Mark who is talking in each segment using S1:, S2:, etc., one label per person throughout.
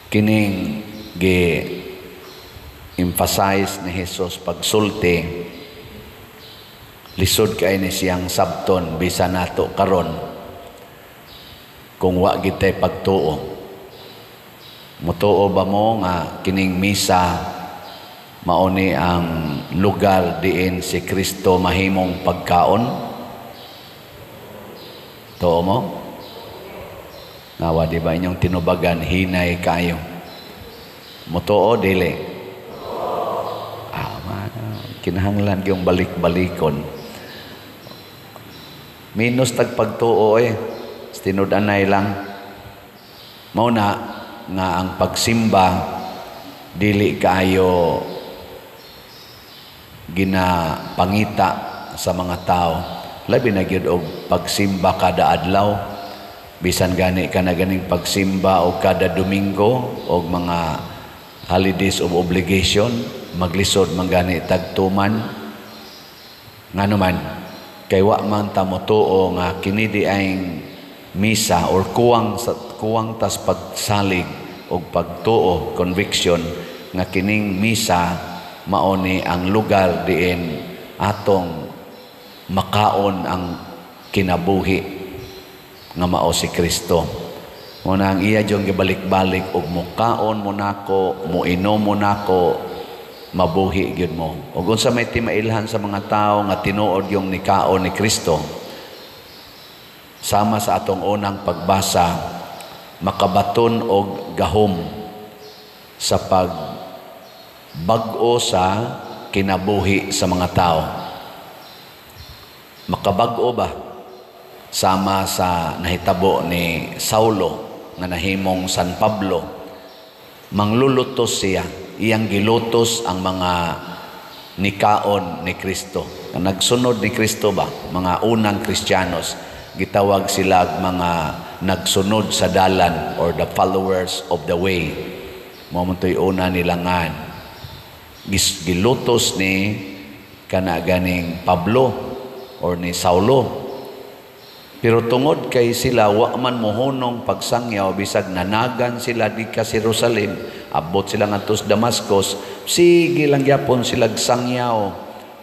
S1: kining gi-emphasize ni Jesus pagsulti, lisod kay ni siyang sabton bisan nato karon kung wa gitay pagtuo. Mutuo ba mo nga kining misa mauni ang lugar diin si Kristo mahimong pagkaon? Tuo mo? Nawa di ba inyong tinubagan, hinay kayo. Mutuo, dili? Kinahanglan yung balik-balikon. Minus tagpagtuo tinud-anay lang. Mauna nga ang pagsimba dili kayo ginapangita sa mga tao. Labi na gyud og pagsimba kada adlaw, bisan gani ka na ganing pagsimba o kada Domingo o mga holidays of obligation, maglisod man gani tagtuman. Ngano man kay wa man ta motuo nga kini di ay misa or kuwang tas pagsalig o pagtuo, conviction nga kining misa mauni ang lugar diin atong makaon ang kinabuhi nga mao si Kristo. Muna ang iya diyong gibalik-balik og mukaon mo nako, muinom mo nako, mabuhi gyud mo. Ug unsa may timailhan sa mga tao nga tinuod yung nikaon ni Kristo, sama sa atong unang pagbasa, makabaton og gahom sa pagbag-o sa kinabuhi sa mga tao. Makabag-o ba? Sama sa nahitabo ni Saulo nga nahimong San Pablo. Manglulutos siya, iyang gilutos ang mga nikaon ni Kristo. Nagsunod ni Kristo ba? Mga unang Kristiyanos, gitawag sila mga nagsunod sa dalan or the followers of the way. Mamuntoy una nilangan. Gilutos ni kanaganing Pablo or ni Saulo. Pero tungod kay sila wa man mohonong pagsangyaw, bisag nanagan sila di ka Jerusalem, abot sila ngadto sa Damascus, sige lang gyapon sila sangyaw.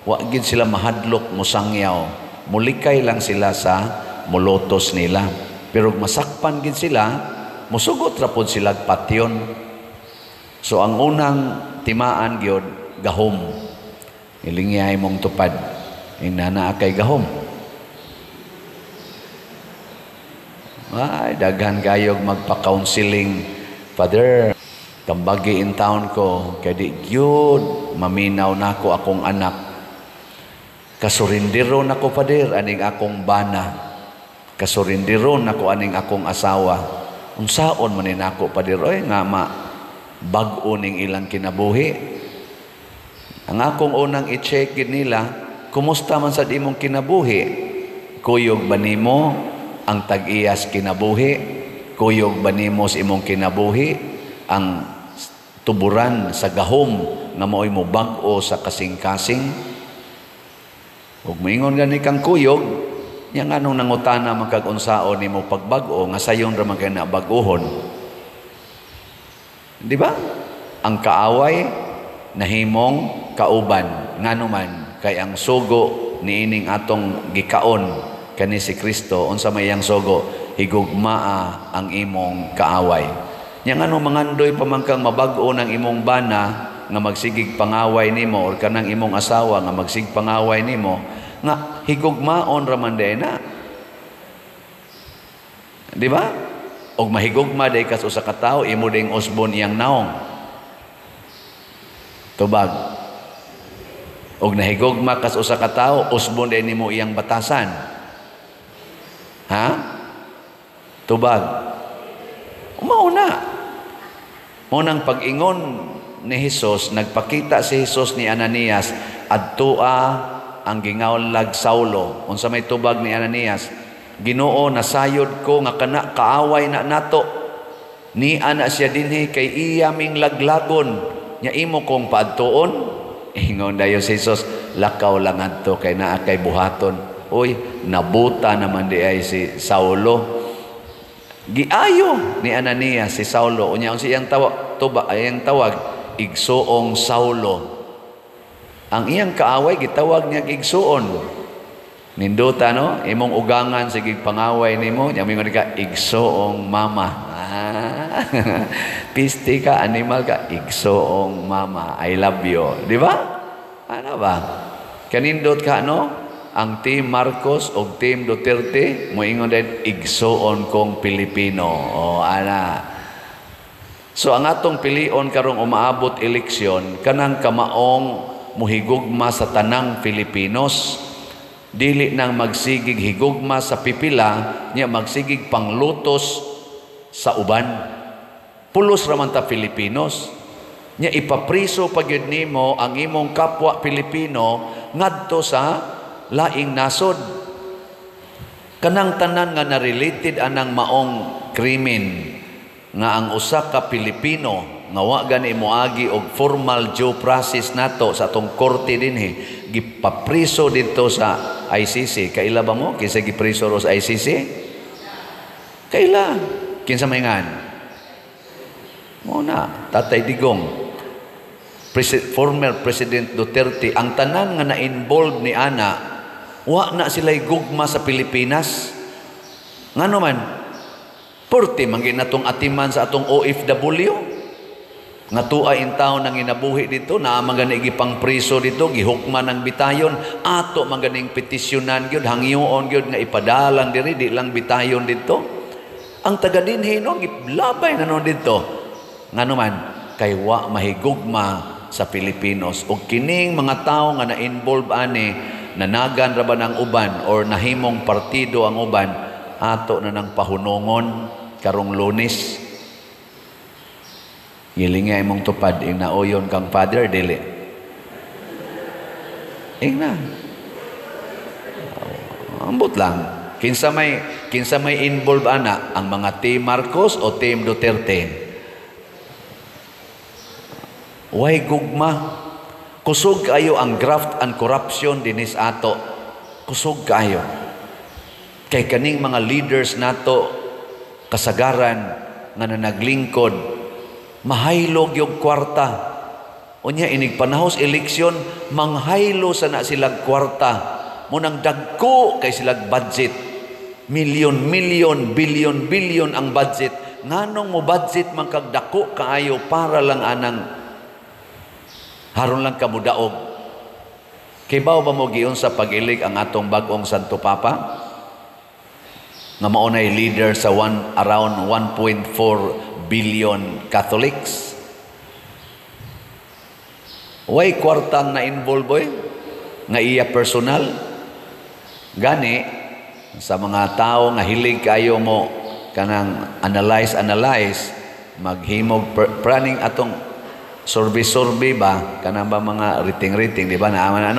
S1: Wa gid sila mahadlok mo sangyaw. Mulikay lang sila sa mulutos nila. Pero masakpan gid sila, musugot ra pod sila patyon. So ang unang timaan gyud gahom. Ilingyahay mong tupad. Inana kay gahom. Ay, daghan kayog magpa-counseling. Father, kambagi in town ko, kaya di gyud maminaw nako akong anak. Kasurindiro nako, Father, aning akong bana. Kasurindiro nako aning akong asawa. Unsaon man ni nako, Father, oy nga bag-o ning ilang kinabuhi. Ang akong unang i-check nila, kumusta man sa imong kinabuhi? Kuyog ba nimo ang tag-iyas kinabuhi? Kuyog ba nimo sa imong kinabuhi ang tuburan sa gahom nga mao'y mo bag-o sa kasing-kasing? Ug moingon gani kang kuyog, nya nganong nangutana magkag-unsaon nimo pagbag-o nga sayon ra man kay nabag-ohon? Di ba? Ang kaaway nahimong kauban, ngano man kay ang sugo niining atong gikaon kani si Kristo, unsa may iyang sugo, higugmaa ang imong kaaway. Nya ngano mangandoy pamangkang mabag-o ng imong bana nga magsigig pangaway nimo or kanang imong asawa nga magsig pangaway nimo nga higugmaon ra man na. Di ba? Og mahigugma day kas usa ka tawo, imo ding usbon iyang naong. Tubag. Og nahigugma kas usa ka tawo, usbon day nimo iyang batasan. Ha? Tubag. Umauna. Unang pag-ingon ni Jesus, nagpakita si Jesus ni Ananias, adtua ang gingawlag Saulo. Unsa may tubag ni Ananias? Ginoo, nasayod ko nga kana kaaway na nato. Ni ana siya dinhi kay iya ming laglagon. Nya imo kong paadtuon. Ingon dayo si Jesus, lakaw lang adto kay naa kay buhaton. Uy, nabuta naman di ay si Saulo. Giayo ni Ananias si Saulo. Unya ang siyang tawag igsuong Saulo. Ang iyang kaaway gitawag niya igsuon. Ninduta no, imong ugangan sige pangaway nimo, nya mingon ka igsuong mama. Pisti ka, animal ka, igsuong mama. I love you. Di ba? Ano ba? Kanindot ka no? Ang Team Marcos o Team Duterte, moingon din, igsuon kong Pilipino. O, ana. So, ang atong pilion karong umaabot eleksyon, kanang kamaong muhigugma sa tanang Filipinos, dili nang magsigig higugma sa pipila, niya magsigig panglutos sa uban. Pulos raman ta Filipinos. Niya ipapriso pagyud nimo ang imong kapwa Pilipino ngadto sa laing nasod. Kanang tanan nga na-related anang maong krimen nga ang usa ka Pilipino nga wa gani moagi og formal due process nato sa atong korte dinhi gipapriso dito sa ICC. Kaila ba mo kinsa gipriso ro sa ICC? Kaila kinsa mayngan? Mo na Tatay Digong, former President Duterte, ang tanan nga na-involved ni ana wa na sila'y gugma sa Pilipinas. Ngano man, porte manggin natong atiman sa atong OFW. Nga tuay in taon nang inabuhi dito, na magani gipang priso dito, gihukman ng bitayon, ato maganing petisyonan gyud, hangyoon gyud nga ipadalang diri, di lang bitayon dito. Ang taga dinhi no, giblabay na no dito. Ngano man, kay wa mahigugma sa Pilipinos. O kining mga tao nga na-involve ani, nanagan ra ba ng uban or nahimong partido ang uban, ato na ng pahunongon karong Lunes. Gilingay mong tupad ing naoyon kang father dili. Ing na. Ambot lang. Kinsa may involve ana, ang mga Team Marcos o Team Duterte. Way gugma. Kusog kayo ang graft and corruption dinis ato. Kusog kayo. Kay kaning mga leaders nato kasagaran nga naglingkod, mahaylog yung kwarta. Unya inig panahos eleksyon, manghaylo sana silag kwarta. Munang dagko kay silag budget. Milyon, bilyon ang budget. Nganong mo budget man kag dako kaayo para lang anang haron lang kamudaog. Kay bao ba mo giun sa pag-ilig ang atong bag-ong Santo Papa? Nga maunay leader sa around 1.4 billion Catholics. Way kwartang na involve boy, nga iya personal. Gani, sa mga tao nga hilig kayo mo kanang analyze, maghimog planning atong survey ba, kanang ba mga rating, di ba? Naaman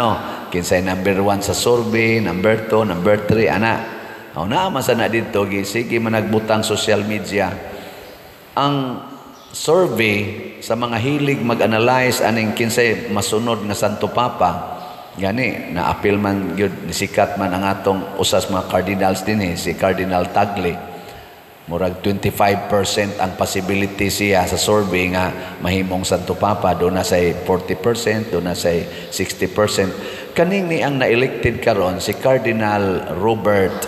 S1: kinsay number 1 sa survey, number 2, number 3, ana. Naaman sana dito, sige managbutang social media. Ang survey sa mga hilig mag-analyze aning kinsay masunod nga Santo Papa, gani, na-appeal man yun, nisikat man ang atong usas mga cardinals din si Cardinal Tagle. Murag 25% ang possibility siya sa survey nga mahimong Santo Papa. Doon na say 40%, doon na say 60%. Kaning ni ang na-elected karon si Cardinal Robert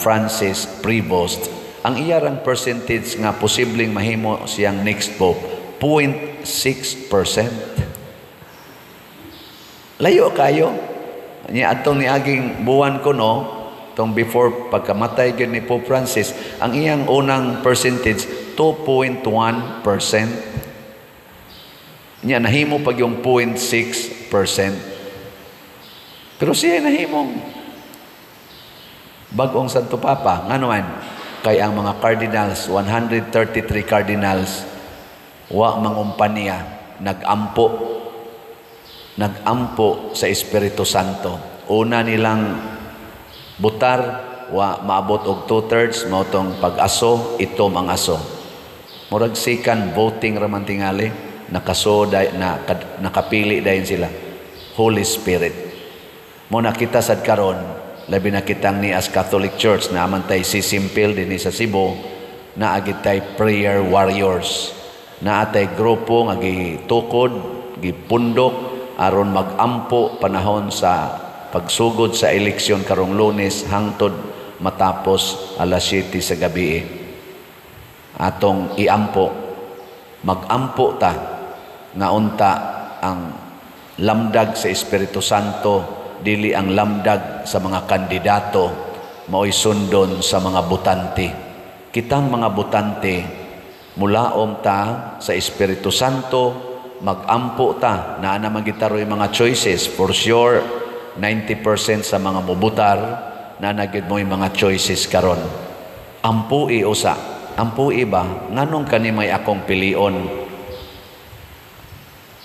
S1: Francis Prevost. Ang iyarang percentage nga posibleng mahimo siyang next pope, 0.6%. Layo kayo. Niya atong niaging buwan ko no, tong before pagkamatay gyud ni Pope Francis, ang iyang unang percentage 2.1%. Niya nahimo pag yung 0.6%. Pero siya nahimong bag-ong Santo Papa. Ngano man kay ang mga cardinals, 133 cardinals, wa mangumpanya, nagampo sa Espiritu Santo. Una nilang butar, wa maabot og 2/3 mao tong pag-aso, itom ang aso. Murag second voting raman tingali, nakapili dayon sila. Holy Spirit. Mo nakita sad karon, labi na kitang ni as Catholic Church na amantay sisimpil dinhi sa Cebu, naagit tay prayer warriors, naatay grupo nga gitukod, gipundok aron magampo panahon sa pagsugod sa eleksyon karong Lunes hangtod matapos alas 7 sa gabi. Atong iampo, magampo ta nga unta ang lamdag sa Espiritu Santo dili ang lamdag sa mga kandidato mao'y sundon sa mga butante. Kitang mga butante, mulaom ta sa Espiritu Santo, magampo ta na naman gitaroy mga choices. For sure 90% sa mga mubutar na nagid mo yung mga choices karon. Ampui usa, ampui ba nganong kani may akong pilion?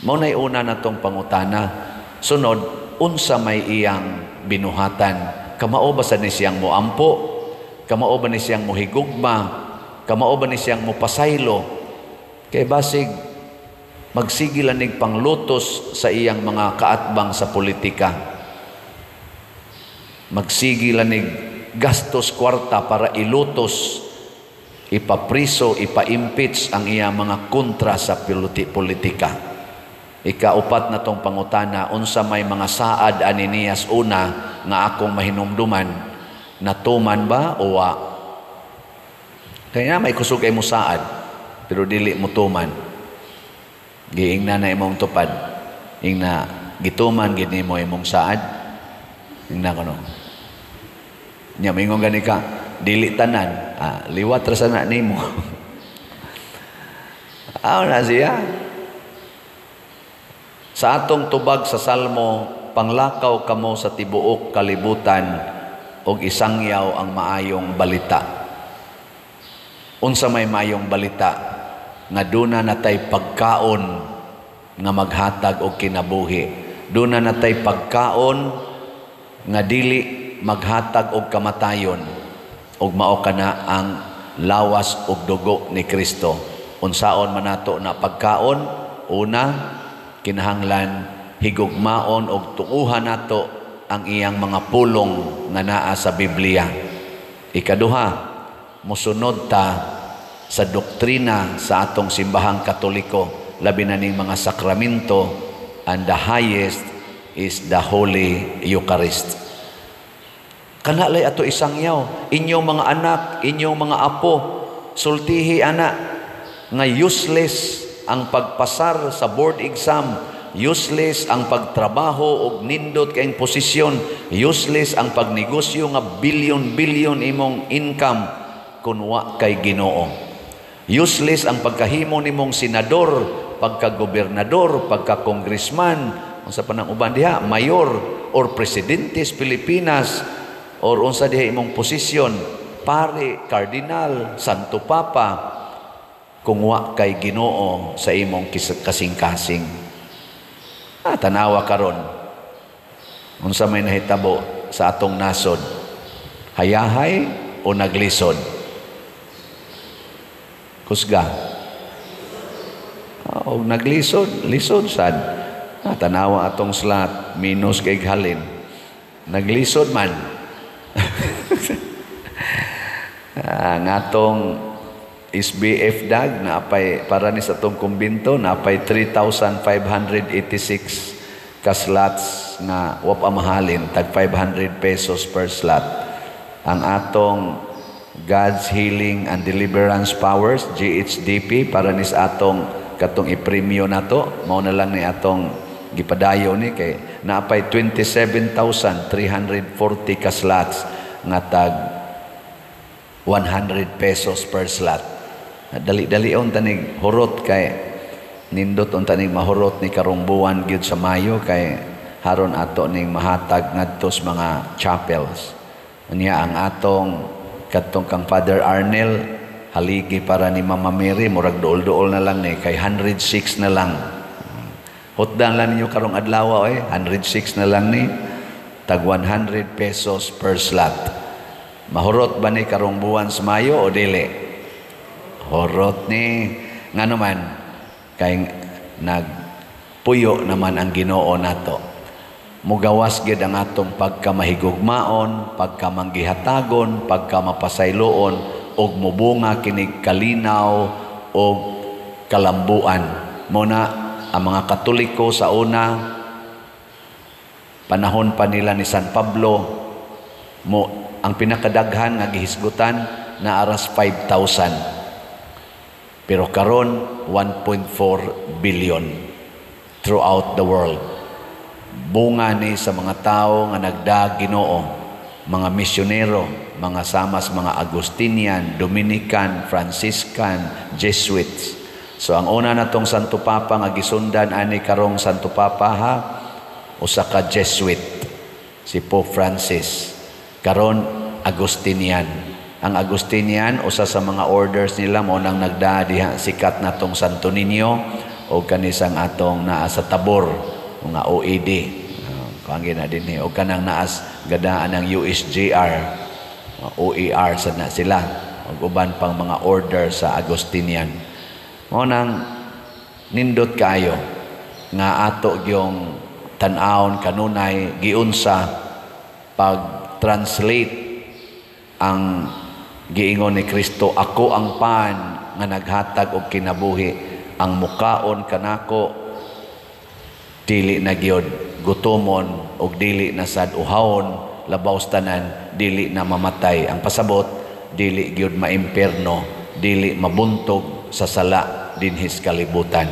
S1: Mao nay una natong pangutana. Sunod, unsa may iyang binuhatan? Kamao ba sa ni siyang moampo? Kamao ba ni siyang mohigugma? Kamao ba ni siyang mopasaylo? Kay basig magsigilan nig panglutos sa iyang mga kaatbang sa politika. Magsigilan nig gastos kwarta para ilutos, ipapriso, ipa-impeach ang iyang mga kontra sa politika. Ikaupat na tong pangutana, unsa may mga saad ani niyas una nga akong mahinumduman, natuman ba o wa? Kaya may kusog kay mo saad, pero dili mo tuman. Giingna na imong tupad, ingna gituman gid nimo imong saad. Ingna kono. Nya mingon gani ka, dili tanan, liwat ra sana nimo. Aw na siya. Sa atong tubag sa Salmo, panglakaw kamo sa tibuok kalibutan og isangyaw ang maayong balita. Unsa may maayong balita nga duna natay pagkaon nga maghatag og kinabuhi. Duna natay pagkaon nga dili maghatag og kamatayon ug mao kana ang lawas ug dugo ni Kristo. Unsaon man nato na pagkaon? Una, kinahanglan higugmaon og tuuhan nato ang iyang mga pulong nga naa sa Biblia. Ikaduha, mosunod ta sa doktrina sa atong simbahang Katoliko, labi na ning mga sakramento, and the highest is the Holy Eucharist. Kanalay ato isangyaw, inyong mga anak, inyong mga apo, sultihi anak, nga useless ang pagpasar sa board exam, useless ang pagtrabaho og nindot kayong posisyon, useless ang pagnegosyo nga bilyon-bilyon imong income kung wa kay Ginoo. Useless ang pagkahimo nimong senador, pagka-gobernador, pagka-congressman, unsa pa nang uban diha, mayor or presidente sa Pilipinas, or unsa diha imong posisyon, pare, kardinal, santo papa, kung wa kay Ginoo sa imong kasing-kasing. Tanawa karon, unsa may nahitabo sa atong nasod, hayahay o naglisod? Kusga. O naglisod, lisod sad. Tanawa atong slat, minus kay halin. Naglisod man. Ngatong SBF DAG na apay para ni sa atong kumbinto na apay 3,586 ka slots nga wa pa mahalin, tag 500 pesos per slot. Ang atong God's Healing and Deliverance Powers, GHDP, para ni sa atong katong ipremyo nato, mao na lang ni atong gipadayo ni kay naapay 27,340 ka slots nga tag 100 pesos per slot. Dali-dalion tanig hurot kay nindot on tanig mahurot ni karong buwan gyud sa Mayo kay haron ato ning mahatag ngadto sa mga chapels. Unya ang atong katong kang Father Arnel haligi para ni Mama Mary murag duol-duol na lang ni kay 106 na lang. Hotdan lang ninyo karong adlaw 106 na lang ni tag 100 pesos per slot. Mahurot ba ni karong buwan sa Mayo o dili? Horot ni nga naman kay nagpuyo naman ang Ginoo nato. Mugawas gid ang atong pagkamahigugmaon, pagkamanggihatagon, pagkamapasayloon og mubunga kinig kalinaw og kalambuan. Muna ang mga Katoliko sa una, panahon pa nila ni San Pablo, ang pinakadaghan nga gihisgutan na aras 5,000. Pero karon 1.4 billion throughout the world. Bunga ni sa mga tao nga nagdaag Ginoo, mga misyonero, mga samas, mga Agustinian, Dominican, Franciscan, Jesuits. So ang una natong Santo Papa nga gisundan ani karong Santo Papa ha, usa ka Jesuit, si Pope Francis. Karon Agustinian. Ang Agustinian usa sa mga orders nila mo nang nagdaa diha sikat natong Santo Niño o kanisang atong naa sa Tabor, mga OED. Kuangin na din o kanang naas gadaan ng USJR, OER sa na sila ug uban pang mga order sa Agustinian. Mo nang nindot kayo nga ato yung tan-awon kanunay giunsa pag-translate ang giingon ni Kristo, ako ang pan nga naghatag og kinabuhi, ang mukaon kanako dili na gyud gutomon og dili na sad uhawon, labaw tanan dili na mamatay. Ang pasabot dili gyud maimperno, dili mabuntog sa sala dinhis kalibutan.